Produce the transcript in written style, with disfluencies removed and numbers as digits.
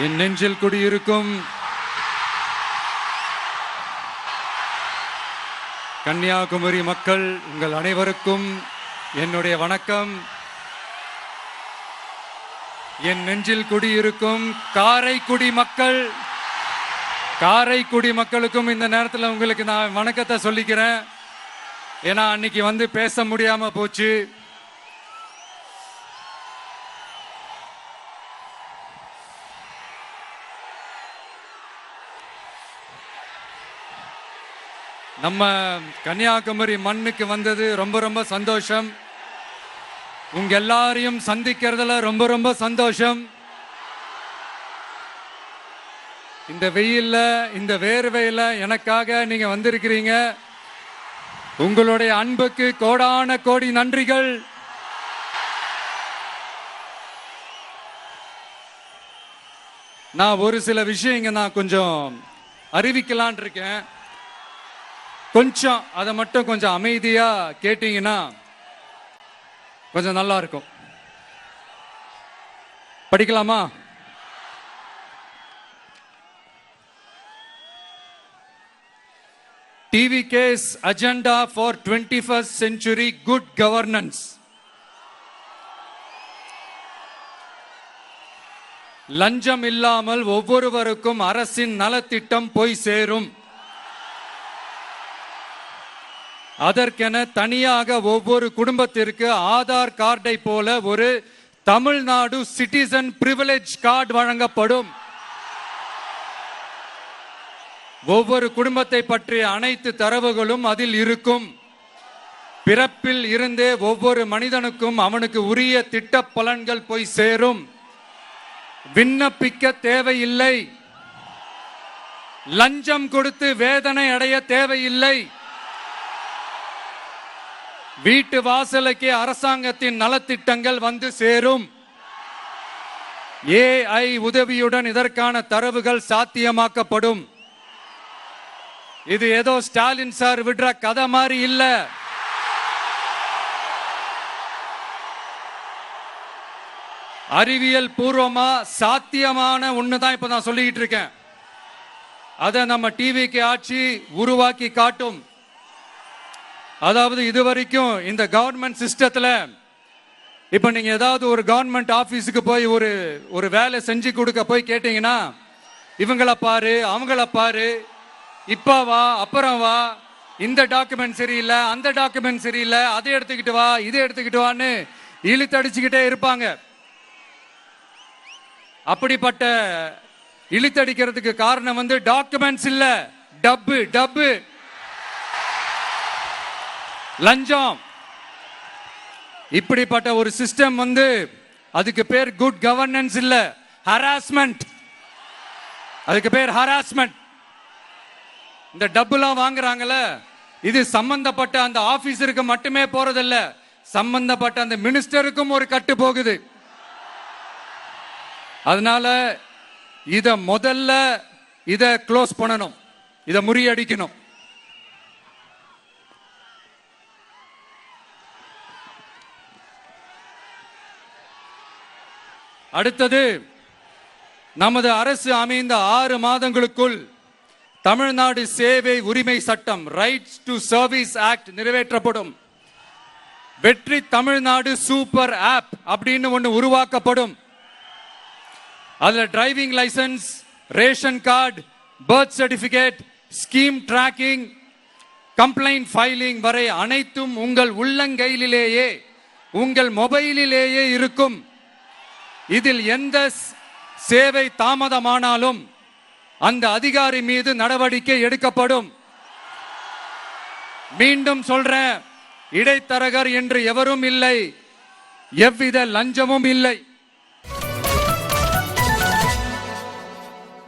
என் நெஞ்சில் குடியிருக்கும் கன்னியாகுமரி மக்கள் உங்கள் அனைவருக்கும் என்னுடைய வணக்கம். என் நெஞ்சில் குடியிருக்கும் காரைக்குடி மக்களுக்கும் இந்த நேரத்தில் உங்களுக்கு நான் வணக்கத்தை சொல்லிக்கிறேன். ஏன்னா அன்னைக்கு வந்து பேச முடியாம போச்சு. நம்ம கன்னியாகுமரி மண்ணுக்கு வந்தது ரொம்ப ரொம்ப சந்தோஷம். உங்க எல்லாரையும் சந்திக்கிறதுல ரொம்ப ரொம்ப சந்தோஷம். இந்த வெயில்ல இந்த வேர்வையில எனக்காக நீங்க வந்திருக்கிறீங்க. உங்களுடைய அன்புக்கு கோடான கோடி நன்றிகள். நான் ஒரு சில விஷயங்க நான் கொஞ்சம் அறிவிக்கலான் இருக்கேன். கொஞ்சம் அதை மட்டும் கொஞ்சம் அமைதியா கேட்டீங்கன்னா கொஞ்சம் நல்லா இருக்கும். படிக்கலாமா? TVK's agenda for 21st century good governance. லஞ்சம் இல்லாமல் ஒவ்வொருவருக்கும் அரசின் நலத்திட்டம் போய் சேரும். அதற்கென தனியாக ஒவ்வொரு குடும்பத்திற்கு ஆதார் கார்டை போல ஒரு தமிழ்நாடு சிட்டிசன் பிரிவிலேஜ் கார்டு வழங்கப்படும். ஒவ்வொரு குடும்பத்தை பற்றிய அனைத்து தரவுகளும் அதில் இருக்கும். பிறப்பில் இருந்தே ஒவ்வொரு மனிதனுக்கும் அவனுக்கு உரிய திட்ட பலன்கள் போய் சேரும். விண்ணப்பிக்க தேவையில்லை. லஞ்சம் கொடுத்து வேதனை அடைய தேவையில்லை. வீட்டு வாசலுக்கே அரசாங்கத்தின் நலத்திட்டங்கள் வந்து சேரும். AI உதவியுடன் இதற்கான தரவுகள் சாத்தியமாக்கப்படும். இது ஏதோ ஸ்டாலின் சார் விடுற கதை மாதிரி இல்ல. அறிவியல் பூர்வமா சாத்தியமான ஒண்ணுதான் இப்ப நான் சொல்லிட்டு இருக்கேன். அதை நம்ம டிவிக்கு ஆட்சி உருவாக்கி காட்டும். அதாவது இதுவரைக்கும் இந்த கவர்மெண்ட் சிஸ்டத்துல இப்ப நீங்க ஏதாவது ஒரு கவர்மெண்ட் ஆபீஸுக்கு போய் ஒரு வேலை செஞ்சு கொடுக்க போய் கேட்டீங்கன்னா இவங்கள பாரு அவங்கள பாரு, இப்ப வா அப்புறம் வா, இந்த டாக்குமெண்ட் சரியில்லை அந்த டாக்குமெண்ட் சரியில்லை, அதை எடுத்துக்கிட்டு வா இதை எடுத்துக்கிட்டு வான்னு இழுத்தடிச்சுக்கிட்டே இருப்பாங்க. அப்படிப்பட்ட இழுத்தடிக்கிறதுக்கு காரணம் வந்து டாக்குமெண்ட்ஸ் இல்ல, டப்பு லஞ்சம். இப்படிப்பட்ட ஒரு சிஸ்டம் வந்து அதுக்கு பேர் குட் கவர்னன்ஸ் இல்ல, ஹராஸ்மெண்ட். அதுக்கு பேர் ஹராஸ்மெண்ட். இந்த டப்புலாம் வாங்குறாங்கல்ல, இது சம்பந்தப்பட்ட அந்த ஆபீசருக்கு மட்டுமே போறதில்ல, சம்பந்தப்பட்ட அந்த மினிஸ்டருக்கும் ஒரு கட்டு போகுது. அதனால முதல்ல இத க்ளோஸ் பண்ணணும், இத முறியடிக்கணும். அடுத்தது, நமது அரசு அமைந்த 6 மாதங்களுக்குள் தமிழ்நாடு சேவை உரிமை சட்டம் ரைட்ஸ் டு சர்வீஸ் ஆக்ட் நிறைவேற்றப்படும். வெற்றி தமிழ்நாடு சூப்பர் ஆப் அப்படின்னு ஒன்று உருவாக்கப்படும். அதுல driving licence, ration card, birth certificate, scheme tracking, complaint filing வரை அனைத்தும் உங்கள் உள்ளங்கையிலேயே உங்கள் மொபைலிலேயே இருக்கும். இதில் எந்த சேவை தாமதமானாலும் அந்த அதிகாரி மீது நடவடிக்கை எடுக்கப்படும். மீண்டும் சொல்றேன், இடைத்தரகர் என்று எவரும் இல்லை, எவ்வித லஞ்சமும் இல்லை.